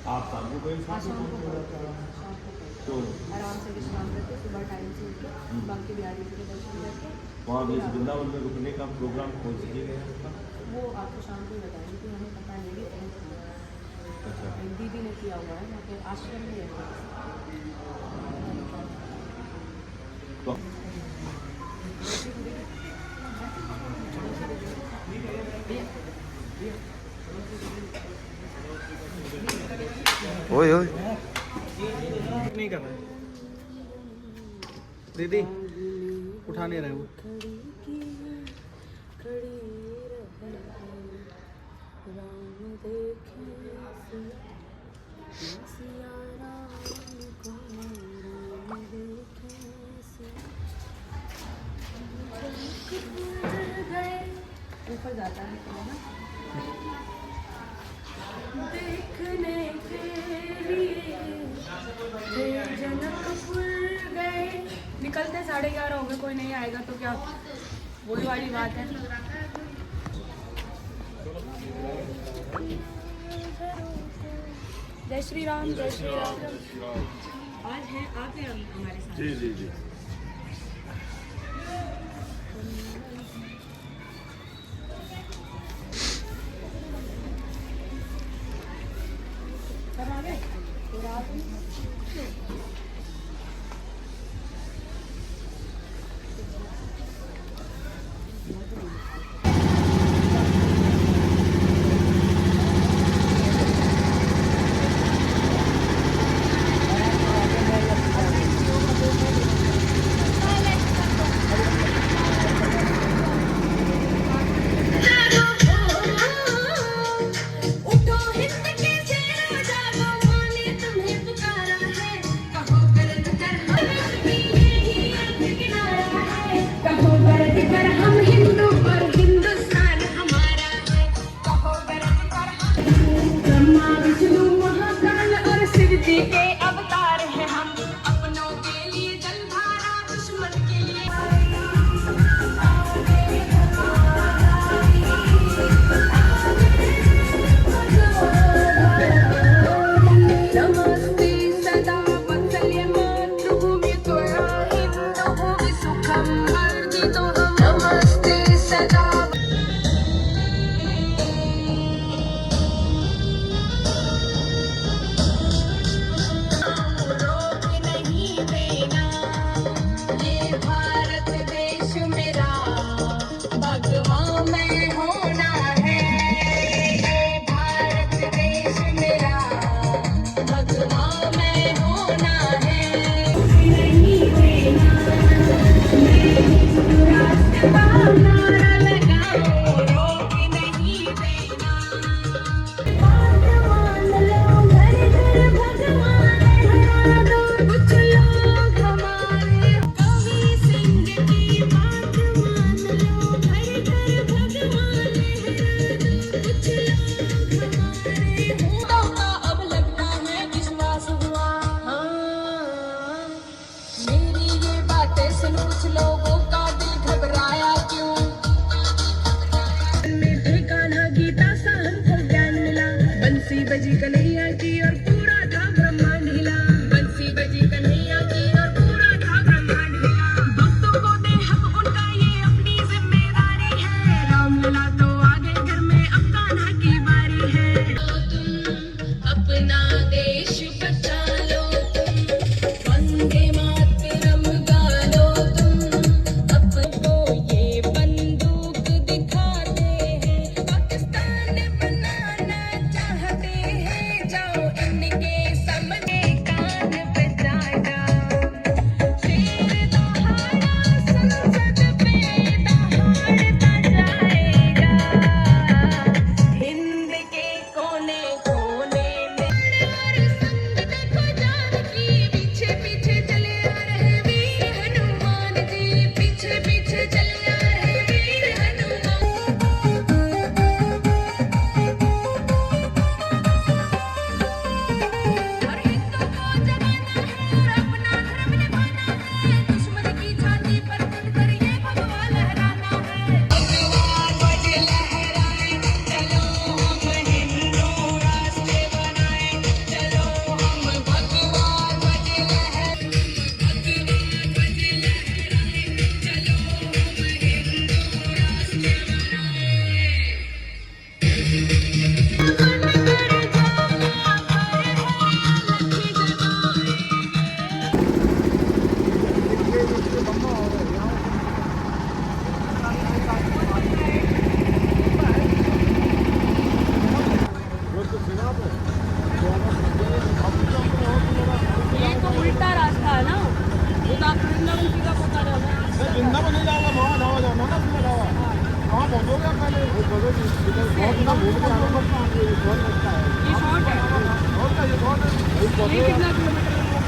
आप शाम को गए, हाँ, शाम शाम को को हो जाता है। शाम को तो आराम से विश्राम करके सुबह टाइम से उठ के बांके बिहारी जी के दर्शन करके वहाँ भी वृंदावन में रुकने का प्रोग्राम पहुँच गया है। वो आपको शाम को ही बताएंगे कि हमें पता नहीं है कहीं किया। अच्छा, दीदी ने किया हुआ है वहाँ पे आश्रम में है। तो ओए ओए नहीं कर रहे दीदी, उठा नहीं रहे वो। ऊपर जाता है तो ना देखने के लिए जनकपुर गए। निकलते 11:30 हो गए, कोई नहीं आएगा तो क्या, वही वाली बात है। जय श्री राम, जय श्री राम। आज हैं आप हैं हमारे साथ। जी जी जी। सब आ गए तो रात में के अवतार हैं हम, अपनों के लिए जलधारा, दुश्मन के लिए नमस्ते सदा वत्सल्य मातृभूमि त्वया हिंदु भूमि सुखम वर्धितो हम। नमस्ते सदा बजी कन्हैया की और पूरा था ब्रह्मांड हिला। बंसी बजी कन्हैया की और पूरा था ब्रह्मांड हिला। भक्तों को दे हक उनका, ये अपनी जिम्मेदारी है। रामलला तो आगे घर में, अब कान्हा की बारी है। तुम अपना देश बचा लो, तुम वंदे मातरम गा लो, तुम अपको ये बंदूक दिखाते हैं, पाकिस्तान बनाना चाहते हैं। ये कितना किलोमीटर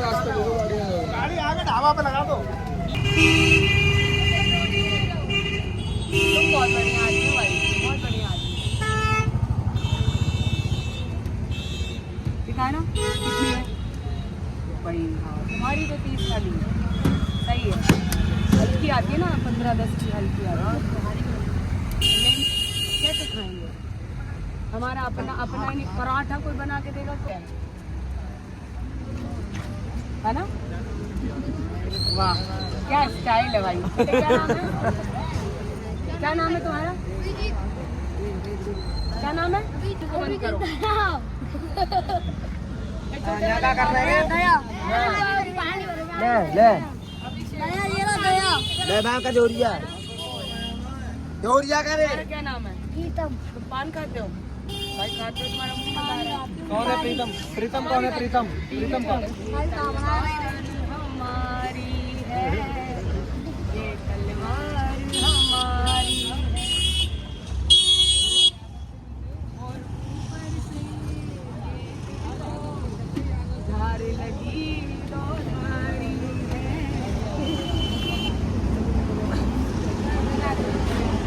गाड़ी आगे ढाबा पे लगा दो। तुम बहुत बढ़िया आदमी हो भाई, बहुत बढ़िया आदमी। दिखाना कितनी है? बड़ी हाँ, तुम्हारी तो 30 वाली है, सही है। हल्की आती है ना, 15-10 की हल्की आती है। कैसे खाएंगे? हमारा अपना ही पराठा कोई बना के देगा तो है ना? वाह क्या स्टाइल है भाई। क्या नाम है? क्या नाम है तुम्हारा? क्या नाम है? बंद करो। ज्यादा कर रहे हैं। ले नाम का जोरिया करे। क्या नाम है? प्रीतम। तुम पान खाते हो? भाई खाते हो, तुम्हारा मुंह बता रहा है। कौन है प्रीतम? प्रीतम कौन है? प्रीतम कौन है? हमारी है ये तलवार हमारी और ऊपर से धार लगी दोधारी है।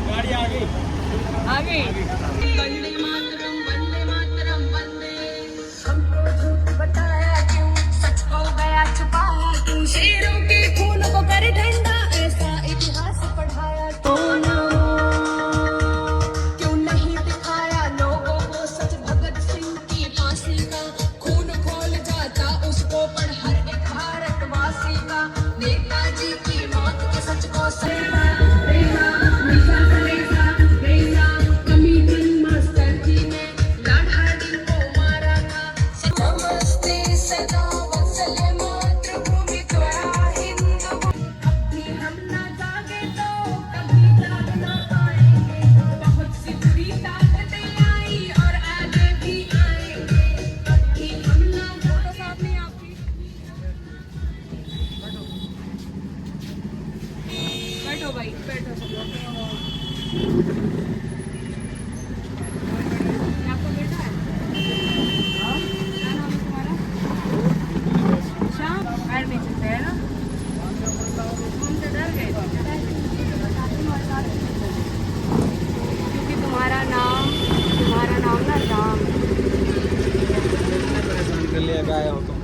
गाड़ी आ गई। वंदे मातरम वंदे मातरम वंदे। हमको झूठ बताया क्यों, सच को गया छुपाया क्यों, शेरों के खून को कर ठंडा ऐसा इतिहास पढ़ाया क्यों ना, क्यों नहीं दिखाया लोगों को सच भगत सिंह की फांसी का, खून खोल जाता उसको पढ़ हर एक भारतवासी का। नेताजी की मौत के सच को रेखा हमेशा से रेखा कमीशन मास्टर जी ने लाढ़ा को मारा था नमस्ते सदा वत्सल्य मातृभूमि त्वया हिंदू अभी हम ना जागे तो कभी जाग ना पाएंगे बहुत सी बुरी ताकतें आई और आगे भी आएंगे अभी हम ना जागे सामने आपकी बैठो भाई बैठो सब लोग आपका बेटा है क्या नाम है तुम्हारा श्याम पैर नहीं चलते है ना हमसे डर गए थे क्योंकि तुम्हारा नाम ना राम परेशान कर लिया क्या आया हो तुम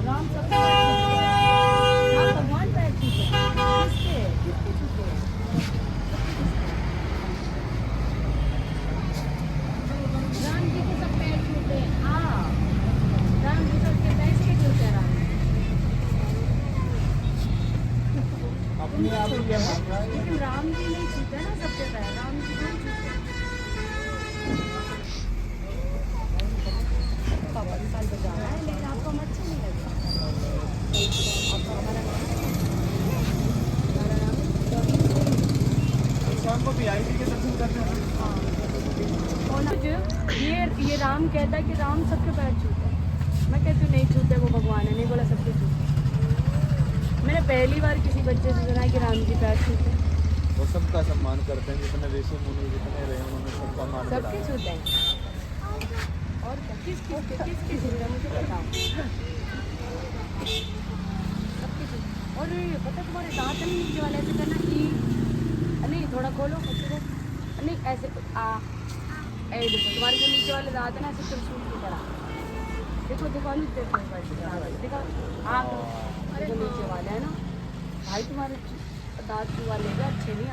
राम सब भगवान पैर छूते किसके छूते राम जी के सब पैर छूते राम जी सबके पैर के छूते राम अपने आप ही क्या मान रहा है लेकिन राम जी नहीं छूते ना सबके पैर राम जी नहीं छूते पापा भी साल बजा रहा है लेकिन आपको हम अच्छा नहीं लगता आपका हमारा नाम शाम को वीआईपी के दर्शन करने हैं ये राम कहता है कि राम सबके पैर छूते हैं मैं कहती हूँ नहीं छूते वो भगवान है नहीं बोला सबके छूते मैंने पहली बार किसी बच्चे से सुना है कि राम जी पैर छूते हैं वो सबका सम्मान करते हैं जितने ऋषि मुनि जितने रहे उन्होंने सबका मान सबके छूते हैं और क्या किसके छूते हैं मुझे बताओ सबके छूते और पता तुम्हारे दांत नहीं नीचे वाले ऐसे करना कि नहीं थोड़ा खोलो अच्छे से नहीं ऐसे देखो तुम्हारे जो नीचे वाले दांत है ना ऐसे त्रिशूल की तरह देखो देखो देखो हाँ जो नीचे वाले है ना भाई तुम्हारे दांत वाले भी अच्छे नहीं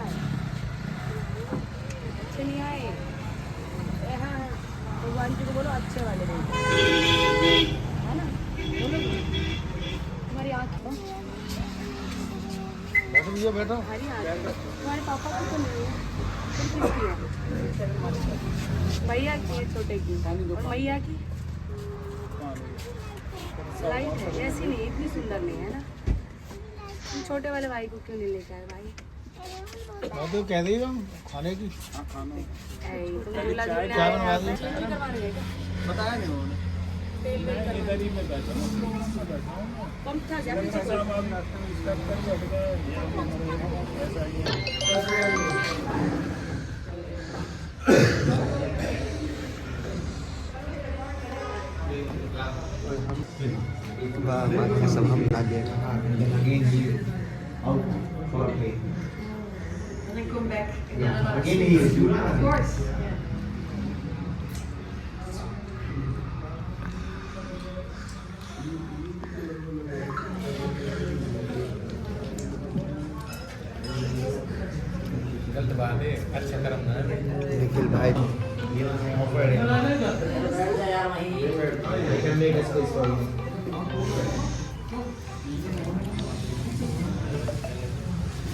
आए हाँ भगवान जी को बोलो अच्छे वाले नहीं है ना बोलो तुम्हारी आँख ये बैठो हमारी आँख तुम्हारे पापा की तो नहीं है तुम किसकी है भैया की है छोटे की और मैया की लाइट है ऐसी नहीं इतनी सुंदर नहीं है ना तुम छोटे वाले भाई को क्यों नहीं लेके आए भाई मैं तो कह दी हूँ खाने की तुम झूला झूलने क्या आए बनवा हैं, दी? पैसे नहीं करवाने गए क्या? बताया नहीं उन्होंने तेल नहीं करवाने। इधर ही मैं बैठा हूँ पंप था क्या पीछे कोई? सब हम आगे Come back. Of course. Nikhil भाई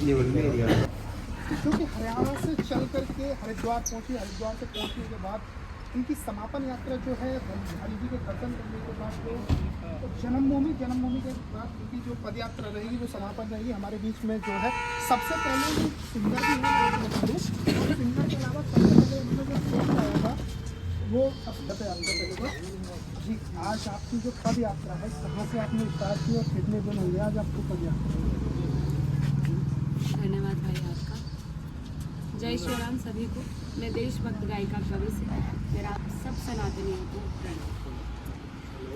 ये बोल मेरी क्योंकि हरियाणा से चल करके हरिद्वार पहुंची हरिद्वार से पहुंचने के बाद इनकी समापन यात्रा जो है हरि जी के दर्शन करने के बाद तो जन्मभूमि के बाद इनकी जो पद यात्रा रहेगी वो समापन रहेगी हमारे बीच में जो है सबसे पहले सिंगर भी है और सिंगर के अलावा सबसे पहले उन्होंने जो शो होगा वो अब अंदर जी आज आपकी जो पद यात्रा है कहाँ से आपने स्टार्ट की और कितने दिन हो गए आज आपको पद यात्रा? धन्यवाद भाई आपका। जय श्री राम सभी को। मैं देशभक्त गायिका कवि से मेरा सब सनातनियों को प्रणाम।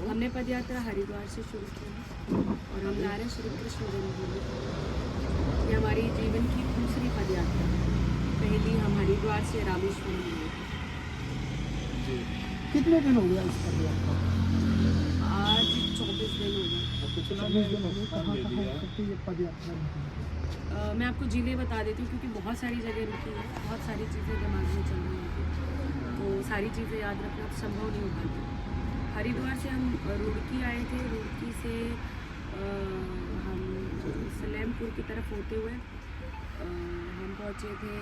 हमने पद यात्रा हरिद्वार से शुरू की है और हम जा रहे हैं श्री कृष्ण जन्मभूमि। ये हमारी जीवन की दूसरी पद यात्रा है। पहली हम हरिद्वार से रामेश्वरम गए थे। कितने दिन हो गया इस पद यात्रा? आज 24 दिन हो गए। 24 दिन हो गए। कहाँ करके ये पद यात्रा निकली? मैं आपको जिले बता देती हूँ क्योंकि बहुत सारी जगह रुकी है, बहुत सारी चीज़ें दिमाग में चल रही हैं। तो सारी चीज़ें याद रखना तो संभव नहीं हो पाती। हरिद्वार से हम रुड़की आए थे, रुड़की से हम सलेमपुर की तरफ होते हुए हम पहुँचे थे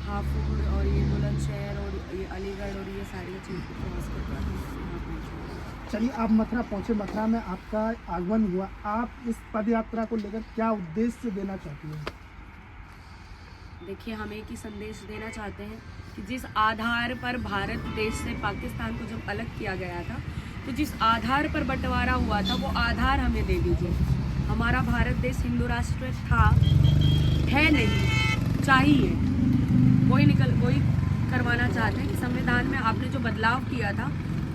हापुड़ और ये बुलंदशहर और ये अलीगढ़ और ये सारी चीज़ें क्रॉस कर यहाँ पहुँचे। चलिए, आप मथुरा पहुँचे, मथुरा में आपका आगमन हुआ। आप इस पद यात्रा को लेकर क्या उद्देश्य देना चाहती हैं? देखिए, हम एक ही संदेश देना चाहते हैं कि जिस आधार पर भारत देश से पाकिस्तान को जब अलग किया गया था, तो जिस आधार पर बंटवारा हुआ था वो आधार हमें दे दीजिए। हमारा भारत देश हिंदू राष्ट्र था, है नहीं, चाहिए। कोई करवाना चाहते हैं कि संविधान में आपने जो बदलाव किया था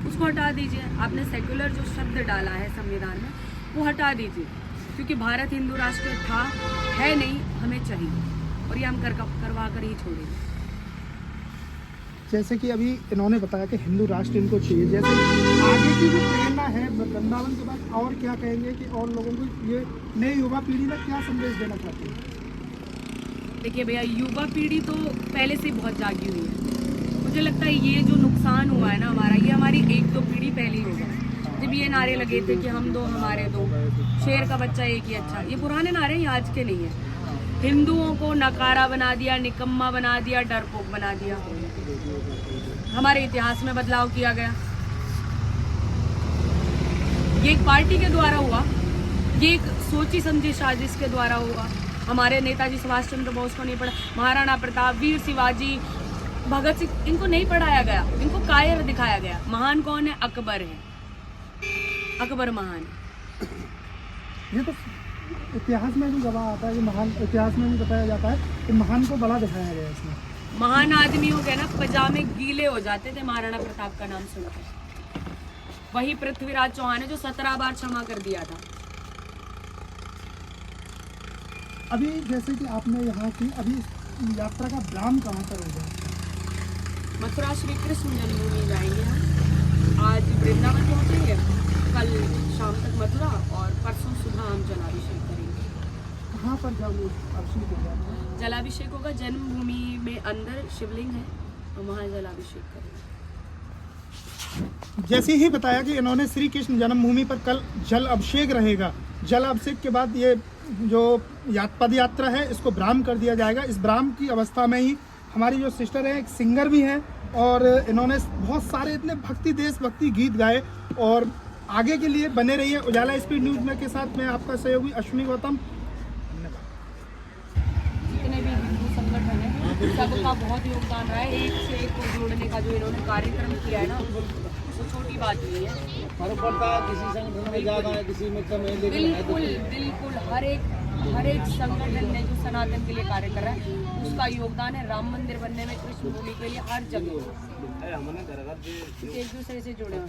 उसको हटा दीजिए। आपने सेक्युलर जो शब्द डाला है संविधान में वो हटा दीजिए, क्योंकि भारत हिंदू राष्ट्र था, है नहीं, हमें चाहिए और ये हम करवा कर ही छोड़ेंगे। जैसे कि अभी इन्होंने बताया कि हिंदू राष्ट्र इनको चाहिए, जैसे आगे की जो प्रेरणा है वृंदावन के बाद और क्या कहेंगे कि और लोगों को ये नई युवा पीढ़ी में क्या संदेश देना चाहते हैं? देखिए भैया, युवा पीढ़ी तो पहले से बहुत जागी हुई है। मुझे लगता है ये जो नुकसान हुआ है ना हमारा, ये हमारी एक दो पीढ़ी पहले ही होगा। जब ये नारे लगे थे कि हम दो हमारे दो, शेर का बच्चा एक ही अच्छा, ये पुराने नारे ये आज के नहीं है। हिंदुओं को नकारा बना दिया, निकम्मा बना दिया, डरपोक बना दिया। हमारे इतिहास में बदलाव किया गया। ये एक पार्टी के द्वारा हुआ, ये एक सोची समझी साजिश के द्वारा हुआ। हमारे नेताजी सुभाष चंद्र बोस को नहीं पढ़ा, महाराणा प्रताप, वीर शिवाजी, भगत सिंह, इनको नहीं पढ़ाया गया, इनको कायर दिखाया गया। महान कौन है? अकबर है, अकबर महान। ये तो इतिहास में भी गवाह आता है कि महान, इतिहास में भी बताया जाता है कि महान को बड़ा दिखाया गया इसमें। महान आदमियों के ना पजामे गीले हो जाते थे महाराणा प्रताप का नाम सुनकर। वही पृथ्वीराज चौहान है जो 17 बार क्षमा कर दिया था। अभी जैसे कि आपने यहाँ की अभी यात्रा का ब्राह्म कहाँ पर होगा? मथुरा श्री कृष्ण जन्मभूमि जाएंगे हम। आज वृंदावन पहुँचेंगे, कल शाम तक मथुरा और परसों सुबह हम जलाभिषेक करेंगे। कहाँ पर जाओगे अभिषेक होगा? जलाभिषेक होगा जन्मभूमि में, अंदर शिवलिंग है और वहाँ जलाभिषेक करेंगे। जैसे ही बताया कि इन्होंने श्री कृष्ण जन्मभूमि पर कल जल अभिषेक रहेगा। जल अभिषेक के बाद ये जो पद यात्रा है इसको ब्राह्म कर दिया जाएगा। इस ब्राह्म की अवस्था में ही हमारी जो सिस्टर है, एक सिंगर भी हैं और इन्होंने बहुत सारे इतने भक्ति देशभक्ति गीत गाए। और आगे के लिए बने रहिए उजाला स्पीड न्यूज़ में के साथ मैं आपका सहयोगी अश्विनी गौतम। जितने भी हिंदू संगठन है सबका बहुत योगदान रहा है। एक से एक को जोड़ने का जो इन्होंने कार्यक्रम किया है ना, वो छोटी बात नहीं है। फर्क पड़ता है, किसी संगठन में ज़्यादा है, किसी में कम है, लेकिन बिल्कुल बिल्कुल हर एक संगठन ने जो सनातन के लिए कार्य कर रहा है उसका योगदान है। राम मंदिर बनने में, कृष्ण भूमि के लिए, हर जगह एक दूसरे से जुड़े हैं।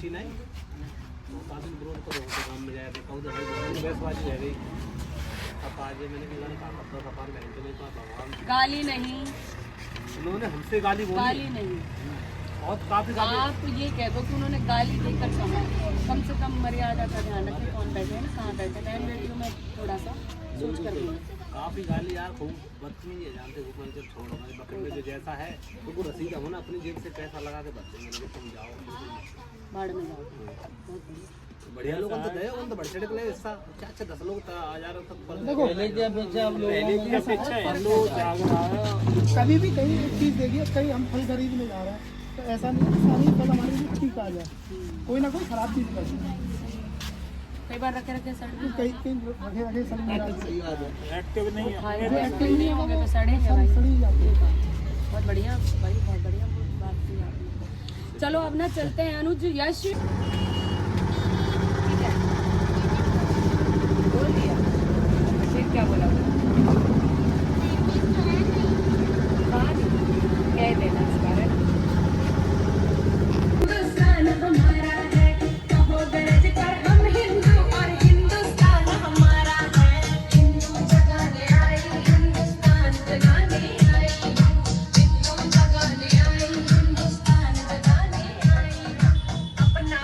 गाली नहीं, उन्होंने हमसे गाली बोली, गाली नहीं, बहुत काफी गाली। आप ये कह दो कि उन्होंने गाली देकर कहा। कम से कम मर्यादा का ध्यान रखें, कौन बैठे हैं, कहाँ बैठे हैं। बहन बेटियों में थोड़ा सा सोच कर काफी गाली यार, खूब बदतमीजी है, जानते हो मन जब छोड़ो ना बकरे में जो जैसा है तो रसीद हो ना, अपनी जेब से पैसा लगा के बच्चे तुम जाओ बाढ़ में जाओ। बहुत बढ़िया। बढ़िया लोग तो गए, उन तो बढ़ चढ़ गए इसका अच्छा 10 लोग 1000 तक पर देखो, पहले की अपेक्षा हम लोग जाग रहा है। कभी भी कहीं एक चीज़ देखिए, कहीं हम फल खरीदने जा रहे हैं तो ऐसा नहीं है सारी फल हमारे लिए ठीक आ जाए, कोई ना कोई खराब चीज़ करती है। कई बार रखे रखे सड़े, कहीं कहीं रखे रखे सड़ी एक्टिव नहीं है, जो एक्टिव नहीं होंगे तो सड़ेंगे भाई। सड़ी जाती है। बहुत बढ़िया भाई, बहुत बढ़िया बात की आपने। चलो अब ना चलते हैं अनुज। यश ठीक है, बोल दिया, फिर क्या बोला? कह देना इस बारे में। हिंदुस्तान हमारा है, कहो गरज कर हम हिंदू और हिंदुस्तान हमारा है। हिंदू जगाने आई, हिंदुस्तान जगाने आई, हिंदू जगाने आई, हिंदुस्तान जगाने आई। अपना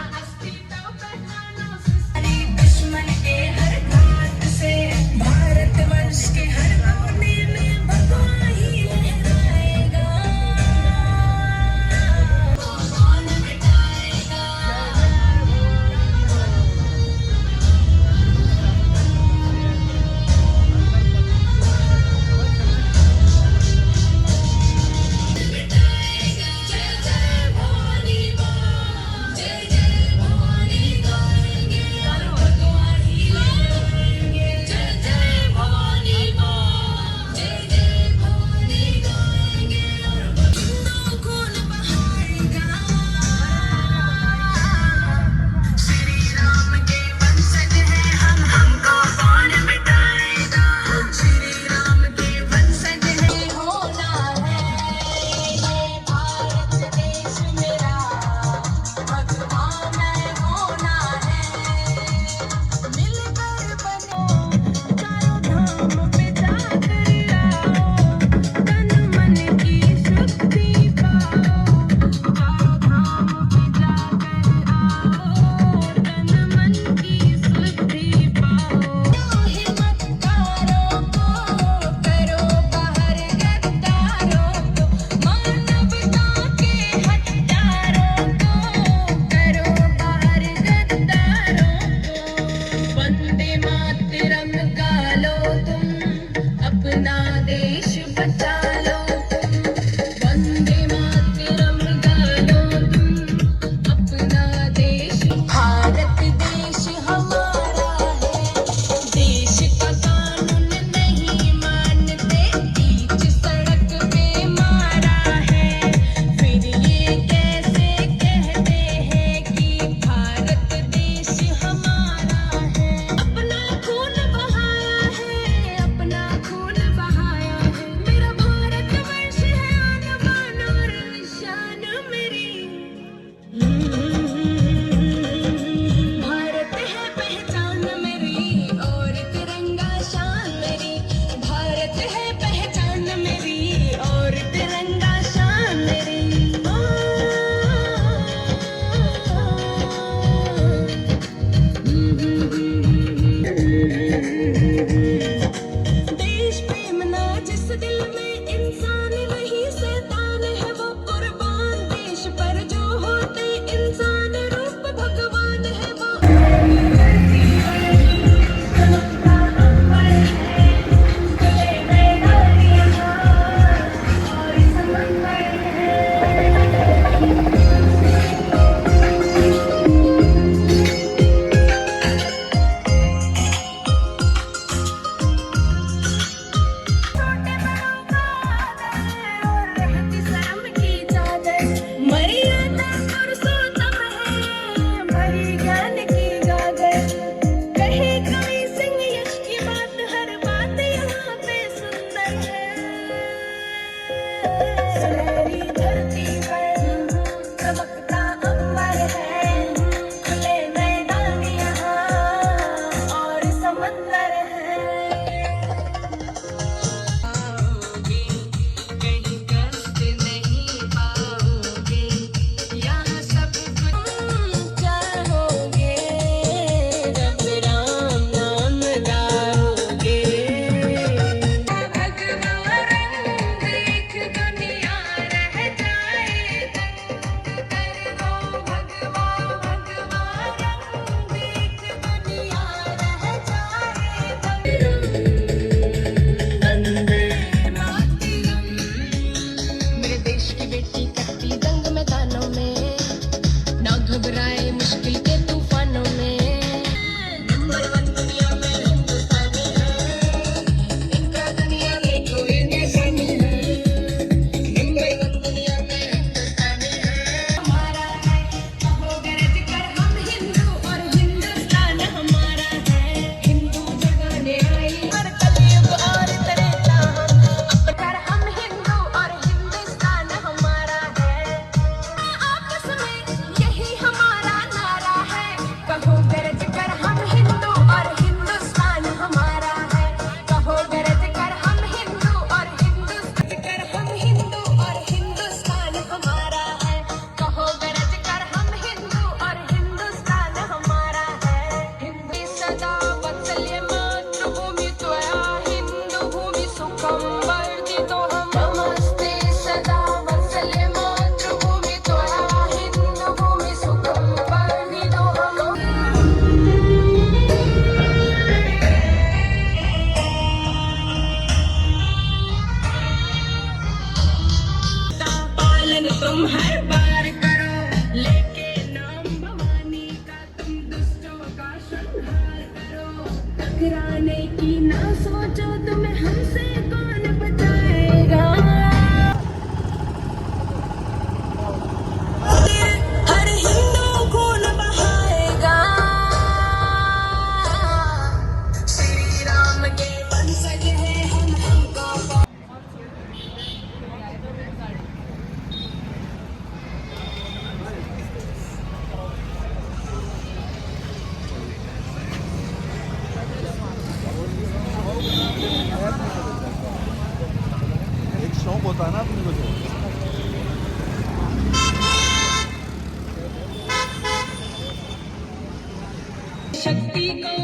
शक्ति को,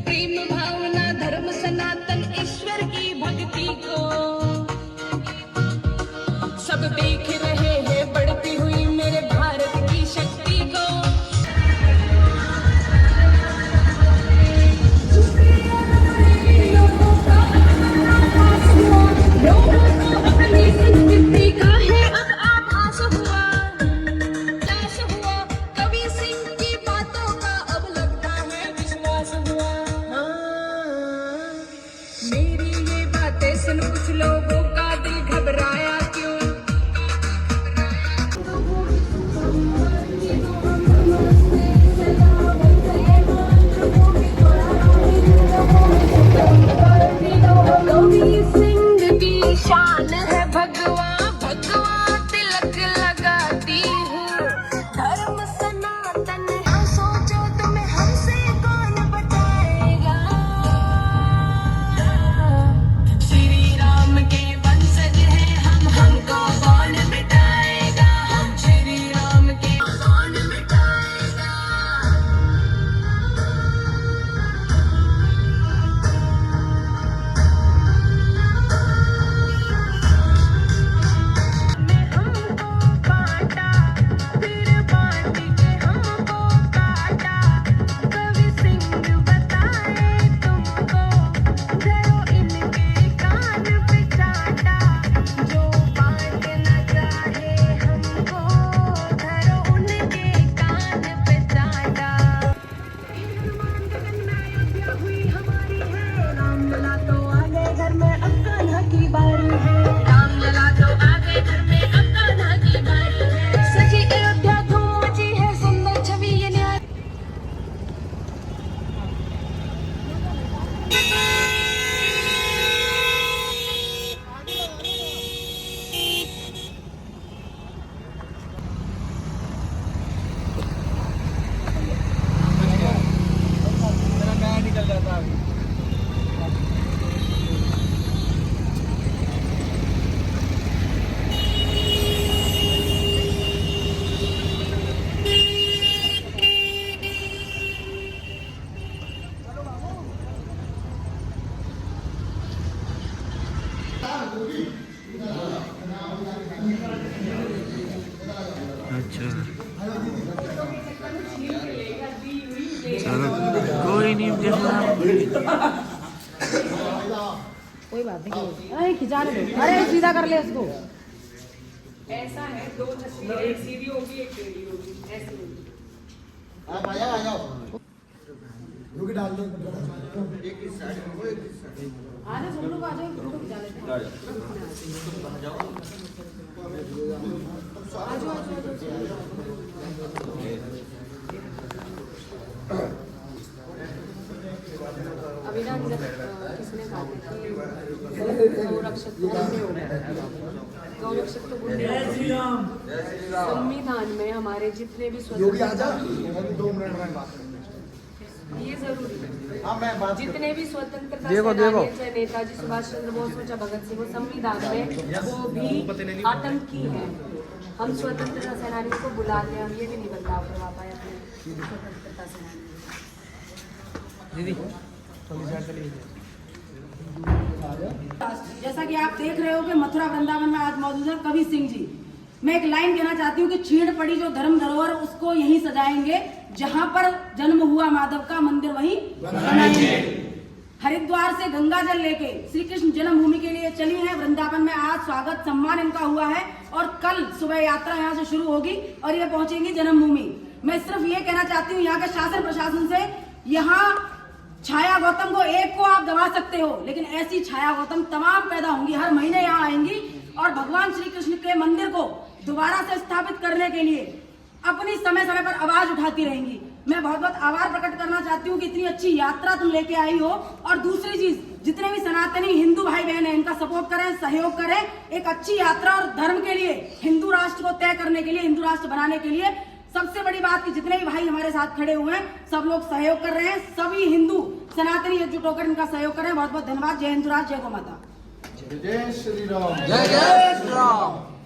प्रेम भावना धर्म सनातन ईश्वर की भक्ति को। सब देख रहे हैं बढ़ती हुई मेरे भारत की शक्ति को। लोगों को अपनी संस्कृति का है अब आभास हुआ, विश्वास हुआ। कबीर सिंह की बातों का अब लगता है विश्वास हुआ। मेरी ये बातें सुन कुछ लोगों का दिल घबराया क्यों। कबीर सिंह की शान है भगवा भगवा तिलक लगाती हूँ। धर्म सनातन है, सोचो तुम्हें हमसे कौन बचाएगा। श्री राम के वंशज हैं हम, हमको कौन मिटाएगा। हम श्री राम के कौन मिटाएगा। हमको बांटा फिर बांट के हमको काटा। कवि सिंह बताए तुमको, धरो इनके कान पे चाटा। जो बांटना चाहे हमको, धरो उनके कान पे चाटा। अयोध्या हुई हमारी है, राम लला तो आ गए घर में अब कान्हा की बारी है। राम लला तो आ गए घर में अब कान्हा की बारी है। सजी अयोध्या धूम मची है, सुंदर छवि ये न्याय। मेरा नया निकल जाता है। अच्छा चलो कोई नहीं देखना। कोई बात नहीं, अरे खिंचा ले, अरे सीधा कर ले इसको। ऐसा है, दो तस्वीरें, एक सीधी होगी एक टेढ़ी होगी, ऐसी होगी। आ जाओ सब लोग, आ जाओ, फोटो खिंचा लेते हैं। आ जाओ, आ जाओ। अभी ना किसने कहा था कि गौरक्षक तो बोल संविधान में हमारे जितने भी स्वतंत्रता, ये जरूरी है, जितने भी स्वतंत्रता सेनानी चाहे नेताजी सुभाष चंद्र बोस हो चाहे भगत सिंह हो, संविधान में वो भी आतंकी है। हम स्वतंत्रता सेनानियों को बुलाते हैं, हम ये भी नहीं बदलाव करवा पाए अपने स्वतंत्रता सेनानी। जैसा कि आप देख रहे हो कि मथुरा वृंदावन में आज मौजूद है कवि सिंह जी। मैं एक लाइन कहना चाहती हूँ कि छीड़ पड़ी जो धर्म धरोहर उसको यहीं सजाएंगे, जहाँ पर जन्म हुआ माधव का मंदिर वहीं बनाएंगे। हरिद्वार से गंगा जल लेके श्री कृष्ण जन्मभूमि के लिए चली है। वृंदावन में आज स्वागत सम्मान इनका हुआ है और कल सुबह यात्रा यहाँ से शुरू होगी और ये पहुंचेंगी जन्मभूमि। मैं सिर्फ ये कहना चाहती हूँ यहाँ के शासन प्रशासन से, यहाँ छाया गौतम को एक को आप दबा सकते हो, लेकिन ऐसी छाया गौतम तमाम पैदा होंगी, हर महीने यहाँ आएंगी और भगवान श्री कृष्ण के मंदिर को दोबारा से स्थापित करने के लिए अपनी समय समय पर आवाज उठाती रहेंगी। मैं बहुत बहुत आभार प्रकट करना चाहती हूँ कि इतनी अच्छी यात्रा तुम लेके आई हो। और दूसरी चीज, जितने भी सनातनी हिंदू भाई बहन हैं इनका सपोर्ट करें, सहयोग करें। एक अच्छी यात्रा और धर्म के लिए, हिंदू राष्ट्र को तय करने के लिए, हिंदू राष्ट्र बनाने के लिए सबसे बड़ी बात कि जितने भी भाई हमारे साथ खड़े हुए हैं सब लोग सहयोग कर रहे हैं। सभी हिंदू सनातनी एकजुट होकर इनका सहयोग करें। बहुत बहुत धन्यवाद। जय हिंदू राष्ट्र, जय गौ माता। जय श्री राम। जय जय श्री राम।